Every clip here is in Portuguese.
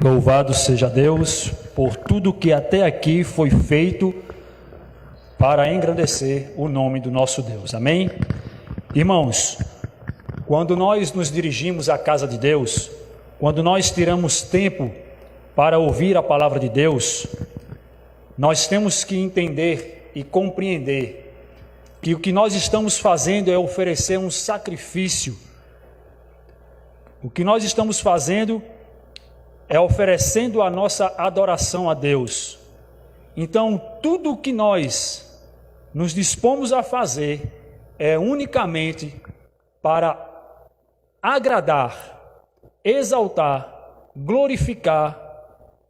Louvado seja Deus por tudo que até aqui foi feito para engrandecer o nome do nosso Deus. Amém? Irmãos, quando nós nos dirigimos à casa de Deus, quando nós tiramos tempo para ouvir a palavra de Deus, nós temos que entender e compreender que o que nós estamos fazendo é oferecer um sacrifício. O que nós estamos fazendo é oferecendo a nossa adoração a Deus. Então, tudo o que nós nos dispomos a fazer é unicamente para agradar, exaltar, glorificar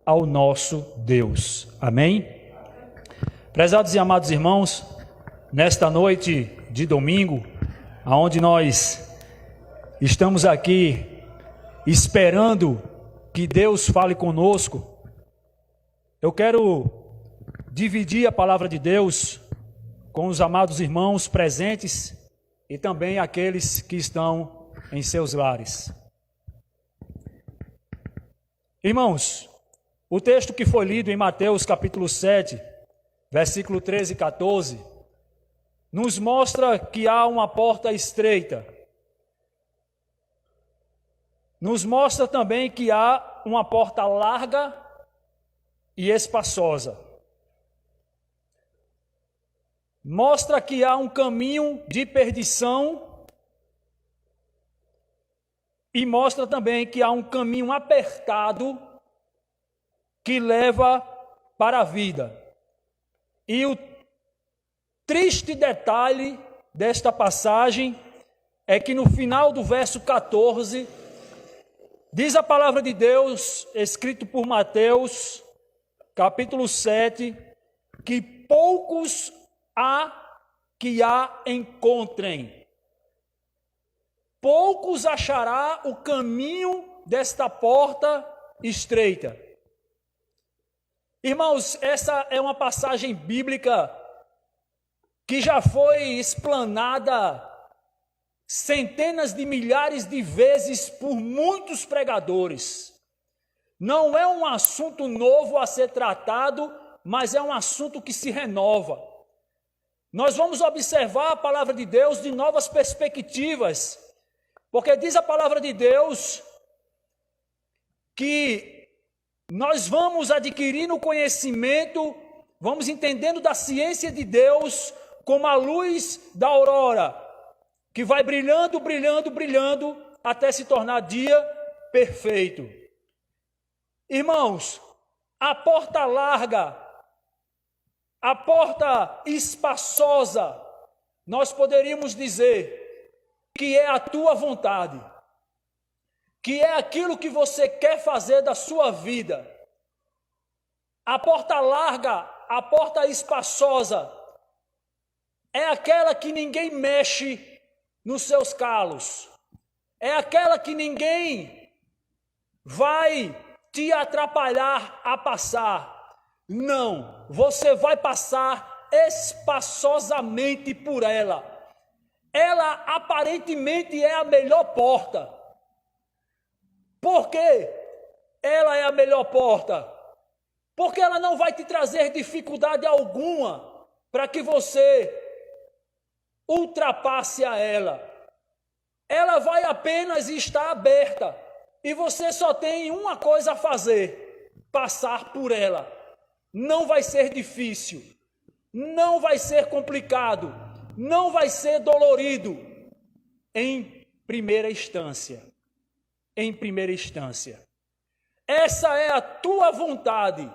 ao nosso Deus. Amém? Prezados e amados irmãos, nesta noite de domingo, onde nós estamos aqui esperando que Deus fale conosco, eu quero dividir a palavra de Deus com os amados irmãos presentes e também aqueles que estão em seus lares. Irmãos, o texto que foi lido em Mateus capítulo 7, versículo 13 e 14, nos mostra que há uma porta estreita. Nos mostra também que há uma porta larga e espaçosa. Mostra que há um caminho de perdição e mostra também que há um caminho apertado que leva para a vida. E o triste detalhe desta passagem é que no final do verso 14, diz a palavra de Deus, escrito por Mateus, capítulo 7, que poucos há que a encontrem. Poucos achará o caminho desta porta estreita. Irmãos, essa é uma passagem bíblica que já foi explanada centenas de milhares de vezes por muitos pregadores. Não é um assunto novo a ser tratado, mas é um assunto que se renova. Nós vamos observar a palavra de Deus de novas perspectivas, porque diz a palavra de Deus que nós vamos adquirindo conhecimento, vamos entendendo da ciência de Deus como a luz da aurora, que vai brilhando, brilhando, brilhando, até se tornar dia perfeito. Irmãos, a porta larga, a porta espaçosa, nós poderíamos dizer que é a tua vontade, que é aquilo que você quer fazer da sua vida. A porta larga, a porta espaçosa, é aquela que ninguém mexe nos seus calos, é aquela que ninguém vai te atrapalhar a passar. Não, você vai passar espaçosamente por ela. Ela aparentemente é a melhor porta. Por quê? Ela é a melhor porta. Porque ela não vai te trazer dificuldade alguma para que você ultrapasse a ela. Ela vai apenas estar aberta e você só tem uma coisa a fazer: passar por ela. Não vai ser difícil, não vai ser complicado, não vai ser dolorido em primeira instância. Em primeira instância. Essa é a tua vontade.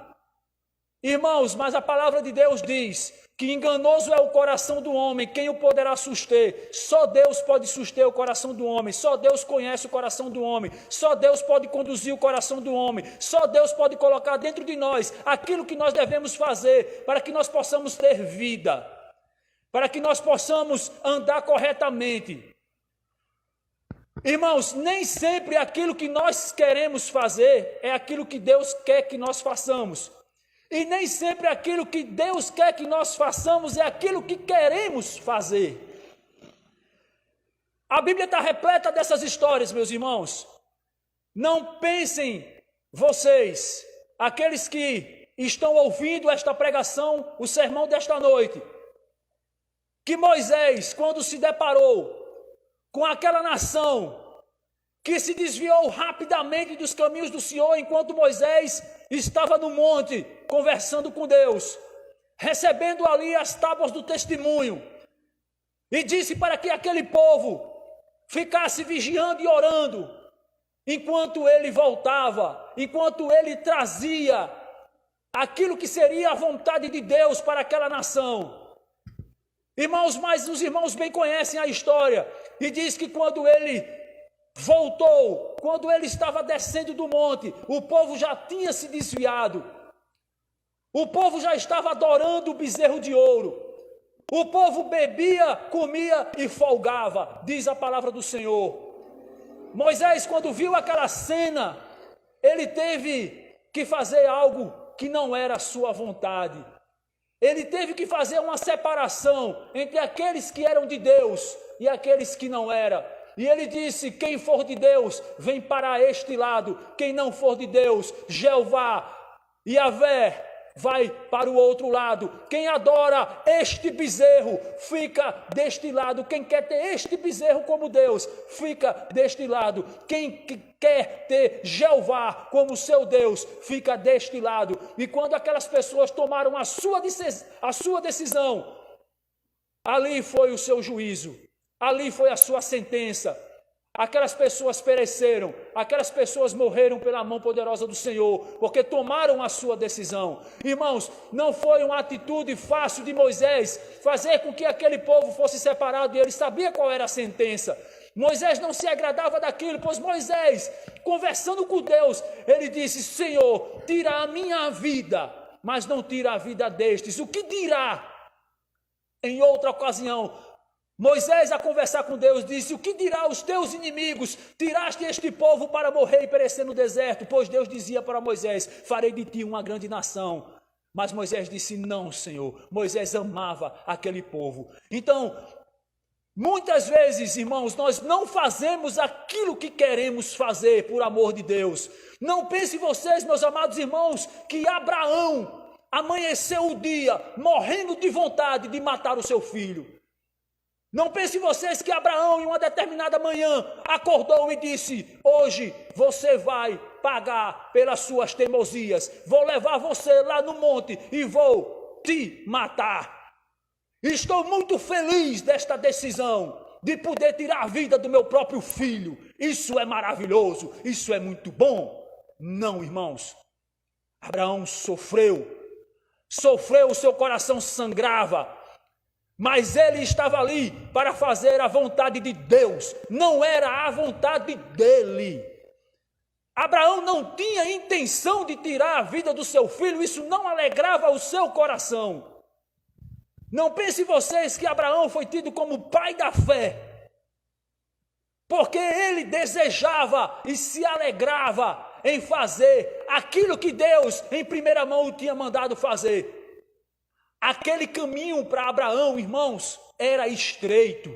Irmãos, mas a palavra de Deus diz que enganoso é o coração do homem, quem o poderá suster? Só Deus pode suster o coração do homem, só Deus conhece o coração do homem, só Deus pode conduzir o coração do homem, só Deus pode colocar dentro de nós aquilo que nós devemos fazer para que nós possamos ter vida, para que nós possamos andar corretamente. Irmãos, nem sempre aquilo que nós queremos fazer é aquilo que Deus quer que nós façamos. E nem sempre aquilo que Deus quer que nós façamos é aquilo que queremos fazer. A Bíblia está repleta dessas histórias, meus irmãos. Não pensem vocês, aqueles que estão ouvindo esta pregação, o sermão desta noite, que Moisés, quando se deparou com aquela nação que se desviou rapidamente dos caminhos do Senhor, enquanto Moisés estava no monte conversando com Deus, recebendo ali as tábuas do testemunho, e disse para que aquele povo ficasse vigiando e orando, enquanto ele voltava, enquanto ele trazia aquilo que seria a vontade de Deus para aquela nação. Irmãos, mas os irmãos bem conhecem a história, e diz que quando ele voltou, quando ele estava descendo do monte, o povo já tinha se desviado, o povo já estava adorando o bezerro de ouro, o povo bebia, comia e folgava, diz a palavra do Senhor. Moisés, quando viu aquela cena, ele teve que fazer algo que não era a sua vontade. Ele teve que fazer uma separação entre aqueles que eram de Deus e aqueles que não eram. E ele disse: quem for de Deus, vem para este lado. Quem não for de Deus, Jeová, Yahvé, vai para o outro lado. Quem adora este bezerro, fica deste lado. Quem quer ter este bezerro como Deus, fica deste lado. Quem quer ter Jeová como seu Deus, fica deste lado. E quando aquelas pessoas tomaram a sua decisão, ali foi o seu juízo, ali foi a sua sentença. Aquelas pessoas pereceram, aquelas pessoas morreram pela mão poderosa do Senhor, porque tomaram a sua decisão. Irmãos, não foi uma atitude fácil de Moisés fazer com que aquele povo fosse separado, e ele sabia qual era a sentença. Moisés não se agradava daquilo, pois Moisés, conversando com Deus, ele disse: Senhor, tira a minha vida, mas não tira a vida destes. O que dirá? Em outra ocasião, Moisés, a conversar com Deus, disse: o que dirá os teus inimigos? Tiraste este povo para morrer e perecer no deserto. Pois Deus dizia para Moisés: farei de ti uma grande nação. Mas Moisés disse: não, Senhor. Moisés amava aquele povo. Então, muitas vezes, irmãos, nós não fazemos aquilo que queremos fazer por amor de Deus. Não pense vocês, meus amados irmãos, que Abraão amanheceu o dia morrendo de vontade de matar o seu filho. Não pense vocês que Abraão, em uma determinada manhã, acordou e disse: hoje você vai pagar pelas suas teimosias. Vou levar você lá no monte e vou te matar. Estou muito feliz desta decisão de poder tirar a vida do meu próprio filho. Isso é maravilhoso, isso é muito bom. Não, irmãos. Abraão sofreu, o seu coração sangrava. Mas ele estava ali para fazer a vontade de Deus, não era a vontade dele. Abraão não tinha intenção de tirar a vida do seu filho, isso não alegrava o seu coração. Não pense vocês que Abraão foi tido como pai da fé, porque ele desejava e se alegrava em fazer aquilo que Deus em primeira mão o tinha mandado fazer. Aquele caminho para Abraão, irmãos, era estreito.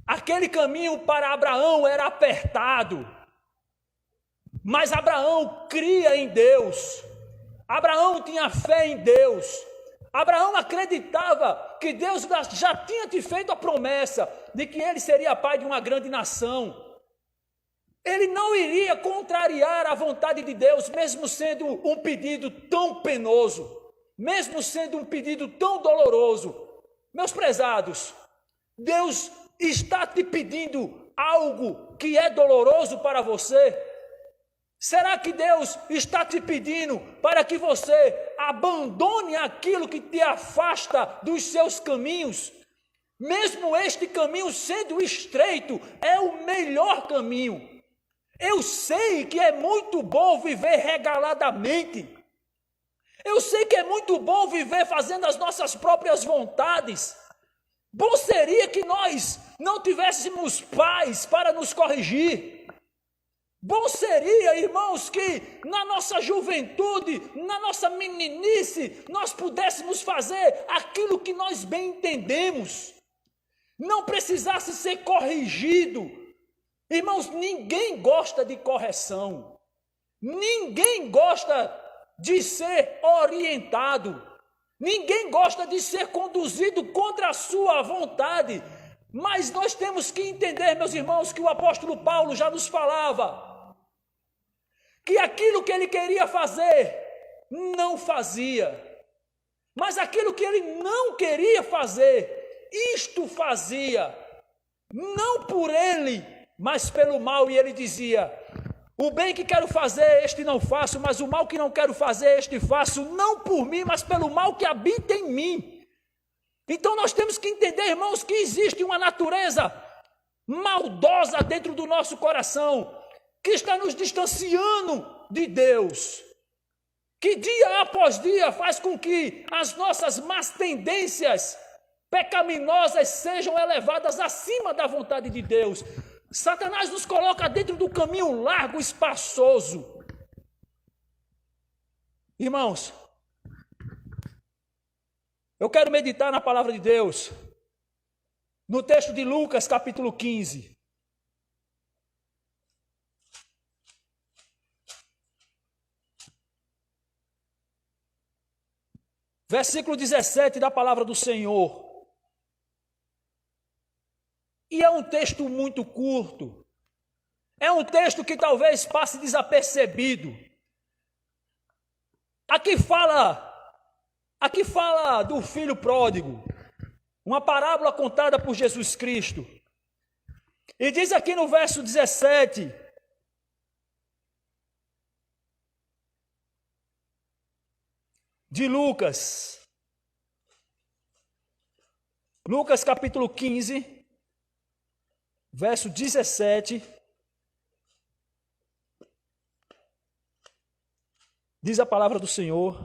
Aquele caminho para Abraão era apertado. Mas Abraão cria em Deus. Abraão tinha fé em Deus. Abraão acreditava que Deus já tinha te feito a promessa de que ele seria pai de uma grande nação. Ele não iria contrariar a vontade de Deus, mesmo sendo um pedido tão penoso. Mesmo sendo um pedido tão doloroso. Meus prezados, Deus está te pedindo algo que é doloroso para você? Será que Deus está te pedindo para que você abandone aquilo que te afasta dos seus caminhos? Mesmo este caminho sendo estreito, é o melhor caminho. Eu sei que é muito bom viver regaladamente. Eu sei que é muito bom viver fazendo as nossas próprias vontades. Bom seria que nós não tivéssemos pais para nos corrigir. Bom seria, irmãos, que na nossa juventude, na nossa meninice, nós pudéssemos fazer aquilo que nós bem entendemos. Não precisasse ser corrigido. Irmãos, ninguém gosta de correção. Ninguém gosta de ser orientado. Ninguém gosta de ser conduzido contra a sua vontade. Mas nós temos que entender, meus irmãos, que o apóstolo Paulo já nos falava que aquilo que ele queria fazer, não fazia. Mas aquilo que ele não queria fazer, isto fazia. Não por ele, mas pelo mal. E ele dizia: o bem que quero fazer, este não faço, mas o mal que não quero fazer, este faço, não por mim, mas pelo mal que habita em mim. Então nós temos que entender, irmãos, que existe uma natureza maldosa dentro do nosso coração, que está nos distanciando de Deus, que dia após dia faz com que as nossas más tendências pecaminosas sejam elevadas acima da vontade de Deus. Satanás nos coloca dentro do caminho largo, espaçoso. Irmãos, eu quero meditar na palavra de Deus, no texto de Lucas, capítulo 15. Versículo 17 da palavra do Senhor. E é um texto muito curto. É um texto que talvez passe desapercebido. Aqui fala do filho pródigo, uma parábola contada por Jesus Cristo. E diz aqui no verso 17: de Lucas capítulo 15, verso 17, diz a palavra do Senhor: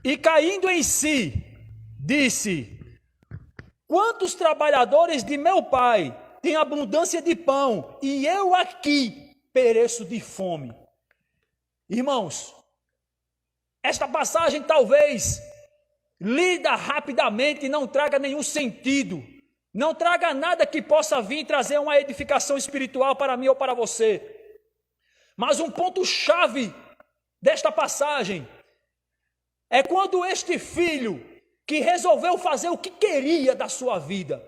e caindo em si, disse: quantos trabalhadores de meu pai têm abundância de pão, e eu aqui pereço de fome. Irmãos, esta passagem talvez, lida rapidamente, não traga nenhum sentido, não traga nada que possa vir trazer uma edificação espiritual para mim ou para você. Mas um ponto-chave desta passagem é quando este filho, que resolveu fazer o que queria da sua vida.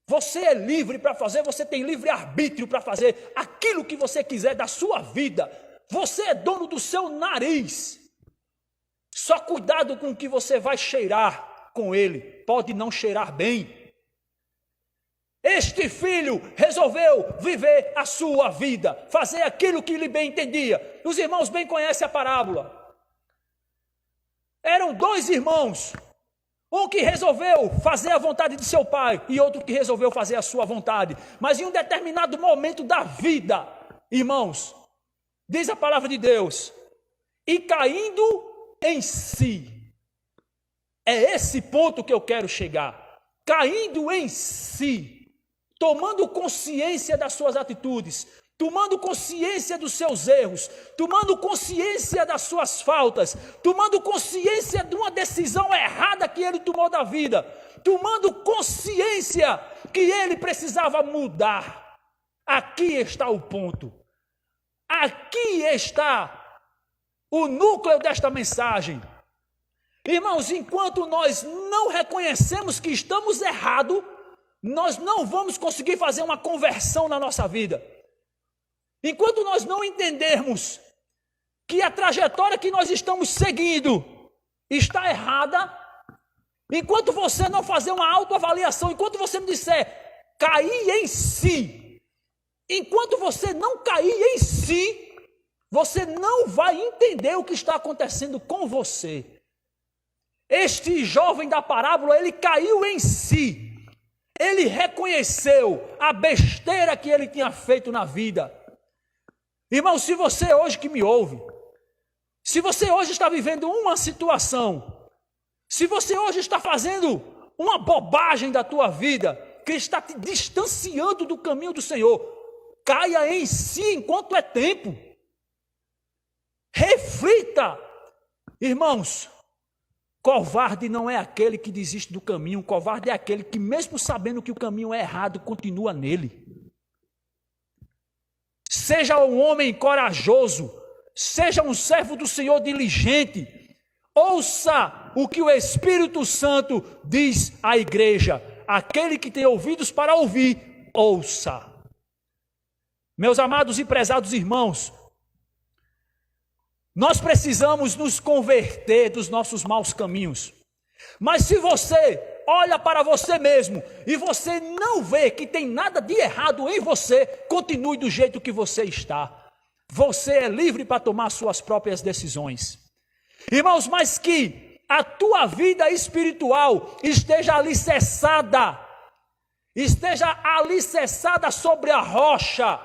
Você é livre para fazer, você tem livre arbítrio para fazer aquilo que você quiser da sua vida. Você é dono do seu nariz. Só cuidado com o que você vai cheirar com ele. Pode não cheirar bem. Este filho resolveu viver a sua vida, fazer aquilo que lhe bem entendia. Os irmãos bem conhecem a parábola. Eram dois irmãos. Um que resolveu fazer a vontade de seu pai e outro que resolveu fazer a sua vontade. Mas em um determinado momento da vida, irmãos, diz a palavra de Deus, e caindo em si. É esse ponto que eu quero chegar. Caindo em si, tomando consciência das suas atitudes, tomando consciência dos seus erros, tomando consciência das suas faltas, tomando consciência de uma decisão errada que ele tomou da vida, tomando consciência que ele precisava mudar. Aqui está o ponto. Aqui está o núcleo desta mensagem. Irmãos, enquanto nós não reconhecemos que estamos errados, nós não vamos conseguir fazer uma conversão na nossa vida. Enquanto nós não entendermos que a trajetória que nós estamos seguindo está errada, enquanto você não fazer uma autoavaliação, enquanto você me disser, cair em si, enquanto você não cair em si, você não vai entender o que está acontecendo com você. Este jovem da parábola, ele caiu em si, ele reconheceu a besteira que ele tinha feito na vida. Irmão, se você hoje que me ouve, se você hoje está vivendo uma situação, se você hoje está fazendo uma bobagem da tua vida, que está te distanciando do caminho do Senhor, caia em si enquanto é tempo. Reflita, irmãos, Covarde não é aquele que desiste do caminho, covarde é aquele que, mesmo sabendo que o caminho é errado, continua nele. Seja um homem corajoso, seja um servo do Senhor diligente, ouça o que o Espírito Santo diz à igreja. Aquele que tem ouvidos para ouvir, ouça. Meus amados e prezados irmãos, nós precisamos nos converter dos nossos maus caminhos. Mas se você olha para você mesmo e você não vê que tem nada de errado em você, continue do jeito que você está. Você é livre para tomar suas próprias decisões. Irmãos, mas que a tua vida espiritual esteja alicerçada sobre a rocha,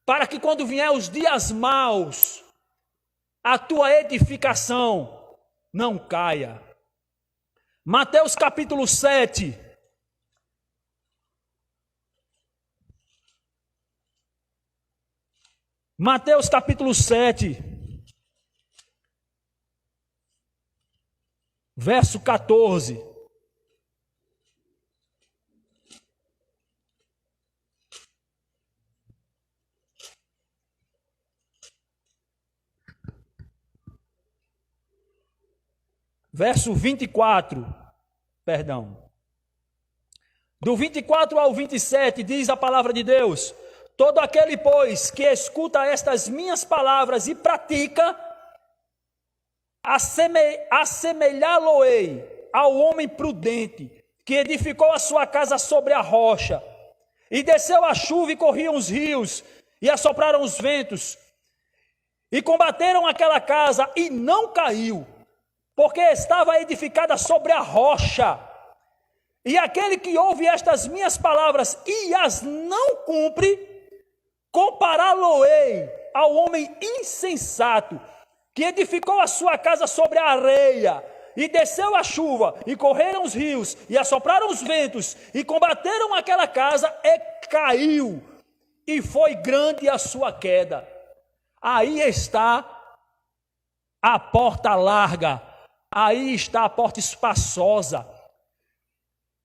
para que quando vier os dias maus, a tua edificação não caia. Mateus capítulo 7. Mateus capítulo 7, verso 14. Verso 24, perdão. Do 24 ao 27 diz a palavra de Deus: todo aquele, pois, que escuta estas minhas palavras e pratica, assemelhá-lo-ei ao homem prudente, que edificou a sua casa sobre a rocha, e desceu a chuva e corriam os rios, e assopraram os ventos, e combateram aquela casa, e não caiu, porque estava edificada sobre a rocha. E aquele que ouve estas minhas palavras e as não cumpre, compará-lo-ei ao homem insensato, que edificou a sua casa sobre a areia, e desceu a chuva, e correram os rios, e assopraram os ventos, e combateram aquela casa, e caiu, e foi grande a sua queda. Aí está a porta larga, aí está a porta espaçosa.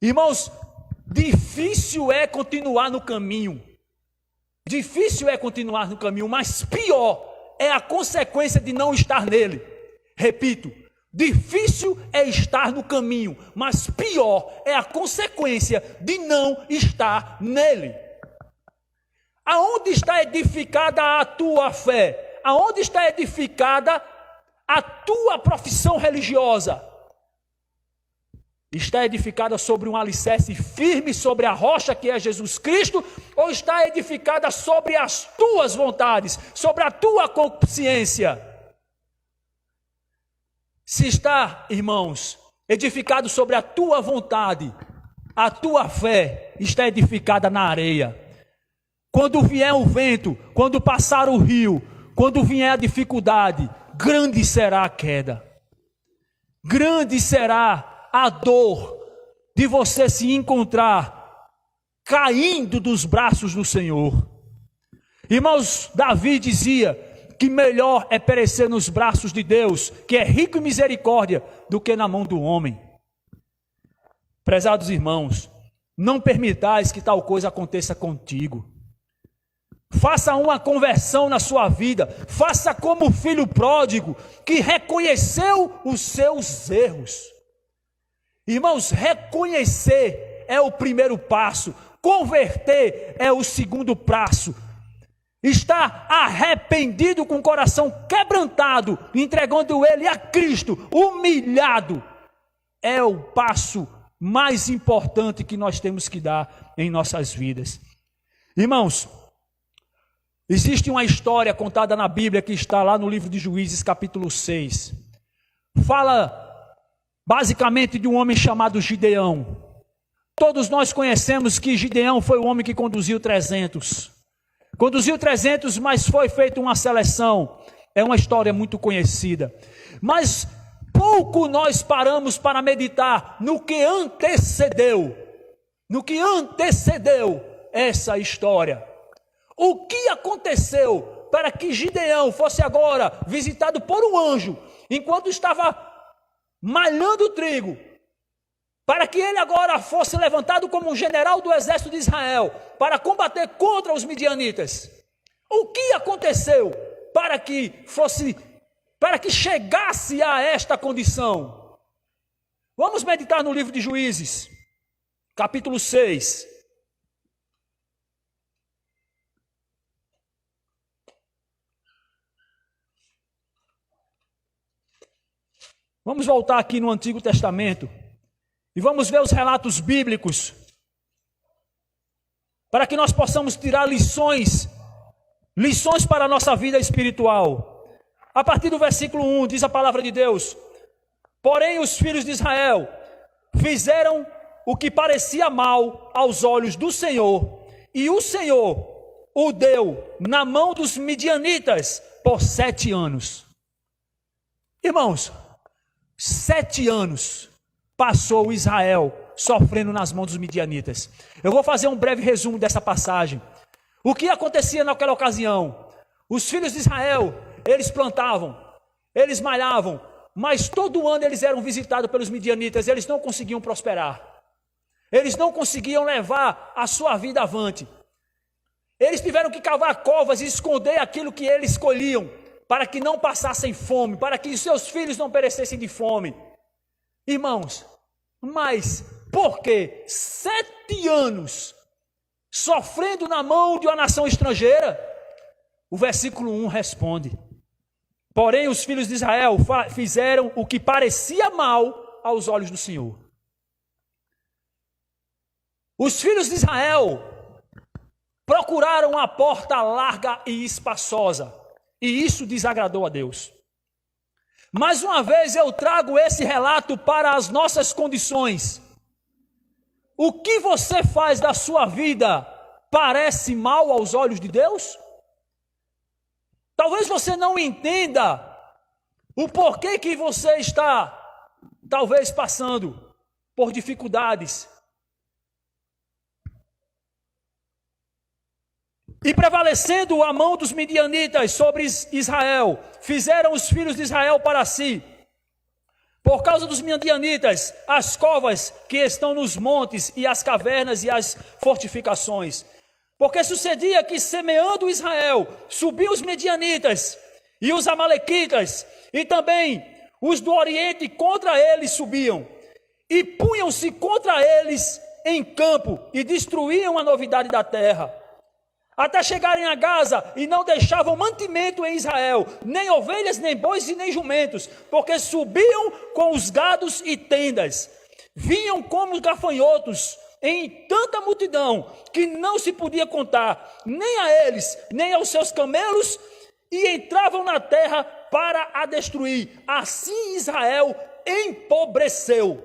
Irmãos, difícil é continuar no caminho. Difícil é continuar no caminho, mas pior é a consequência de não estar nele. Repito, difícil é estar no caminho, mas pior é a consequência de não estar nele. Aonde está edificada a tua fé? Aonde está edificada a tua profissão religiosa? Está edificada sobre um alicerce firme, sobre a rocha que é Jesus Cristo, ou está edificada sobre as tuas vontades, sobre a tua consciência? Se está, irmãos, edificado sobre a tua vontade, a tua fé está edificada na areia. Quando vier o vento, quando passar o rio, quando vier a dificuldade, grande será a queda. Grande será a dor de você se encontrar caindo dos braços do Senhor. Irmãos, Davi dizia que melhor é perecer nos braços de Deus, que é rico em misericórdia, do que na mão do homem. Prezados irmãos, não permitais que tal coisa aconteça contigo. Faça uma conversão na sua vida. Faça como o filho pródigo, que reconheceu os seus erros. Irmãos, reconhecer é o primeiro passo, converter é o segundo passo. Estar arrependido, com o coração quebrantado, entregando ele a Cristo, humilhado, é o passo mais importante que nós temos que dar em nossas vidas. Irmãos, existe uma história contada na Bíblia que está lá no livro de Juízes, capítulo 6. Fala basicamente de um homem chamado Gideão. Todos nós conhecemos que Gideão foi o homem que conduziu 300. Conduziu 300, mas foi feita uma seleção. É uma história muito conhecida. Mas pouco nós paramos para meditar no que antecedeu. No que antecedeu essa história. O que aconteceu para que Gideão fosse agora visitado por um anjo, enquanto estava malhando o trigo, para que ele agora fosse levantado como um general do exército de Israel, para combater contra os midianitas. O que aconteceu para que chegasse a esta condição? Vamos meditar no livro de Juízes, capítulo 6. Vamos voltar aqui no Antigo Testamento e vamos ver os relatos bíblicos, para que nós possamos tirar lições para a nossa vida espiritual. A partir do versículo 1, diz a palavra de Deus: porém os filhos de Israel fizeram o que parecia mal aos olhos do Senhor, e o Senhor o deu na mão dos midianitas por 7 anos. Irmãos, 7 anos passou Israel sofrendo nas mãos dos midianitas. Eu vou fazer um breve resumo dessa passagem. O que acontecia naquela ocasião? Os filhos de Israel, eles plantavam, eles malhavam, mas todo ano eles eram visitados pelos midianitas, eles não conseguiam prosperar. Eles não conseguiam levar a sua vida avante. Eles tiveram que cavar covas e esconder aquilo que eles colhiam, para que não passassem fome, para que seus filhos não perecessem de fome. Irmãos, mas por que 7 anos sofrendo na mão de uma nação estrangeira? O versículo 1 responde: porém os filhos de Israel fizeram o que parecia mal aos olhos do Senhor. Os filhos de Israel procuraram a porta larga e espaçosa, e isso desagradou a Deus. Mais uma vez eu trago esse relato para as nossas condições. O que você faz da sua vida parece mal aos olhos de Deus? Talvez você não entenda o porquê que você está, talvez, passando por dificuldades. E prevalecendo a mão dos midianitas sobre Israel, fizeram os filhos de Israel para si, por causa dos midianitas, as covas que estão nos montes e as cavernas e as fortificações. Porque sucedia que, semeando Israel, subiam os midianitas e os amalequitas, e também os do Oriente contra eles subiam, e punham-se contra eles em campo, e destruíam a novidade da terra, até chegarem a Gaza, e não deixavam mantimento em Israel, nem ovelhas, nem bois e nem jumentos, porque subiam com os gados e tendas, vinham como gafanhotos em tanta multidão, que não se podia contar, nem a eles, nem aos seus camelos, e entravam na terra para a destruir. Assim Israel empobreceu,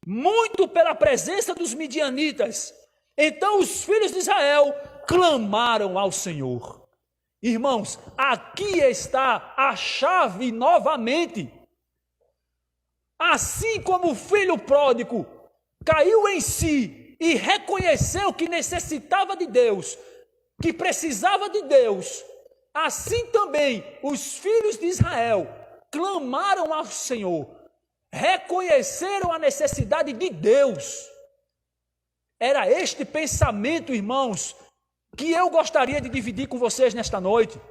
muito pela presença dos midianitas. Então os filhos de Israel clamaram ao Senhor. Irmãos, aqui está a chave novamente. Assim como o filho pródigo caiu em si e reconheceu que necessitava de Deus, que precisava de Deus, assim também os filhos de Israel clamaram ao Senhor, reconheceram a necessidade de Deus. Era este pensamento, irmãos, que eu gostaria de dividir com vocês nesta noite.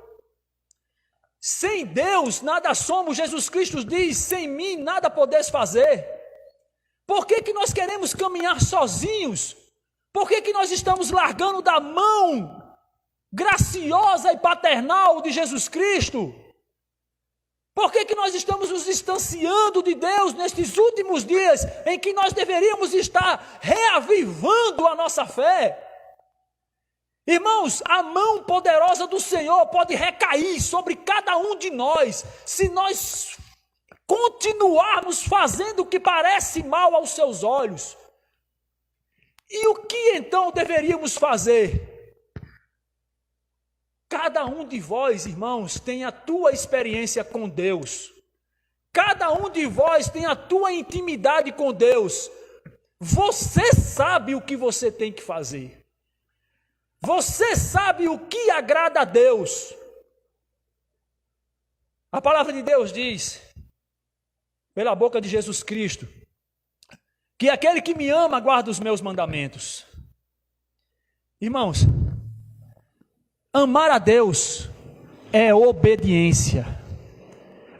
Sem Deus nada somos, Jesus Cristo diz: sem mim nada podeis fazer. Por que nós queremos caminhar sozinhos? Por que nós estamos largando da mão graciosa e paternal de Jesus Cristo? Por que nós estamos nos distanciando de Deus nestes últimos dias, em que nós deveríamos estar reavivando a nossa fé? Irmãos, a mão poderosa do Senhor pode recair sobre cada um de nós, se nós continuarmos fazendo o que parece mal aos seus olhos. E o que então deveríamos fazer? Cada um de vós, irmãos, tem a tua experiência com Deus. Cada um de vós tem a tua intimidade com Deus. Você sabe o que você tem que fazer. Você sabe o que agrada a Deus. A palavra de Deus diz pela boca de Jesus Cristo, que aquele que me ama guarda os meus mandamentos. Irmãos, amar a Deus é obediência.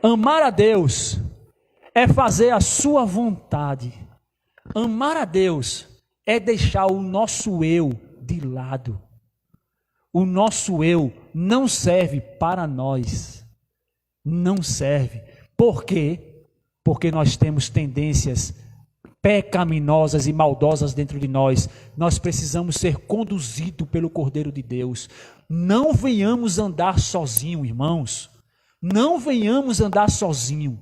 Amar a Deus é fazer a sua vontade. Amar a Deus é deixar o nosso eu de lado. O nosso eu não serve para nós. Não serve. Por quê? Porque nós temos tendências pecaminosas e maldosas dentro de nós. Nós precisamos ser conduzidos pelo Cordeiro de Deus. Não venhamos andar sozinho, irmãos. Não venhamos andar sozinho.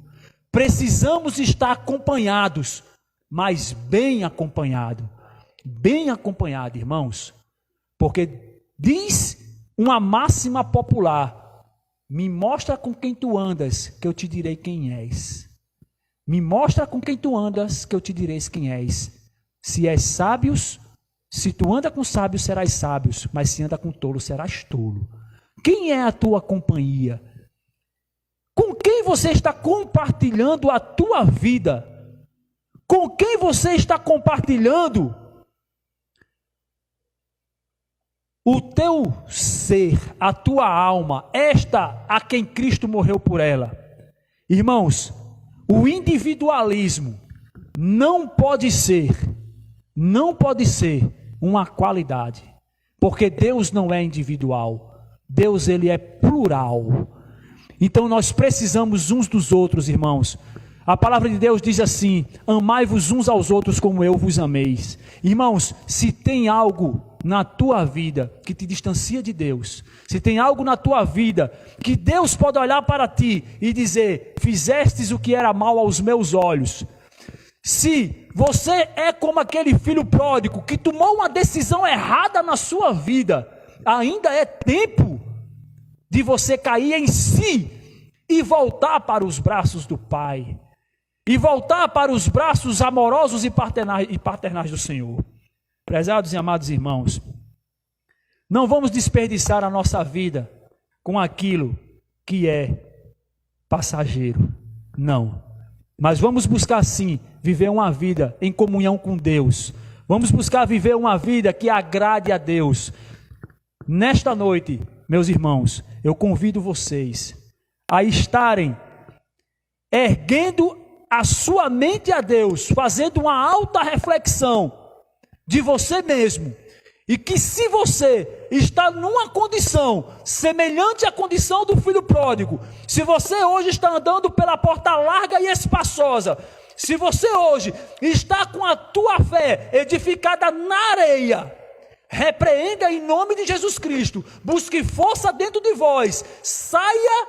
Precisamos estar acompanhados, mas bem acompanhado. Bem acompanhado, irmãos. Porque diz uma máxima popular: me mostra com quem tu andas, que eu te direi quem és. Me mostra com quem tu andas, que eu te direi quem és. Se és sábios, se tu anda com sábios, serás sábios, mas se anda com tolo, serás tolo. Quem é a tua companhia? Com quem você está compartilhando a tua vida? Com quem você está compartilhando o teu ser, a tua alma, esta a quem Cristo morreu por ela? Irmãos, o individualismo não pode ser uma qualidade, porque Deus não é individual, Deus ele é plural. Então nós precisamos uns dos outros, irmãos. A palavra de Deus diz assim: amai-vos uns aos outros como eu vos ameis. Irmãos, se tem algo na tua vida que te distancia de Deus, se tem algo na tua vida que Deus pode olhar para ti e dizer: fizestes o que era mal aos meus olhos. Se você é como aquele filho pródigo que tomou uma decisão errada na sua vida, ainda é tempo de você cair em si e voltar para os braços do Pai, e voltar para os braços amorosos e paternais do Senhor. Prezados e amados irmãos, não vamos desperdiçar a nossa vida com aquilo que é passageiro, não. Mas vamos buscar sim viver uma vida em comunhão com Deus. Vamos buscar viver uma vida que agrade a Deus. Nesta noite, meus irmãos, eu convido vocês a estarem erguendo a sua mente a Deus, fazendo uma alta reflexão de você mesmo, e que se você está numa condição semelhante à condição do filho pródigo, se você hoje está andando pela porta larga e espaçosa, se você hoje está com a tua fé edificada na areia, repreenda em nome de Jesus Cristo, busque força dentro de vós, saia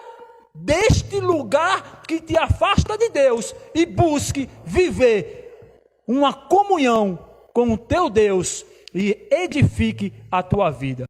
deste lugar que te afasta de Deus e busque viver uma comunhão com o teu Deus e edifique a tua vida.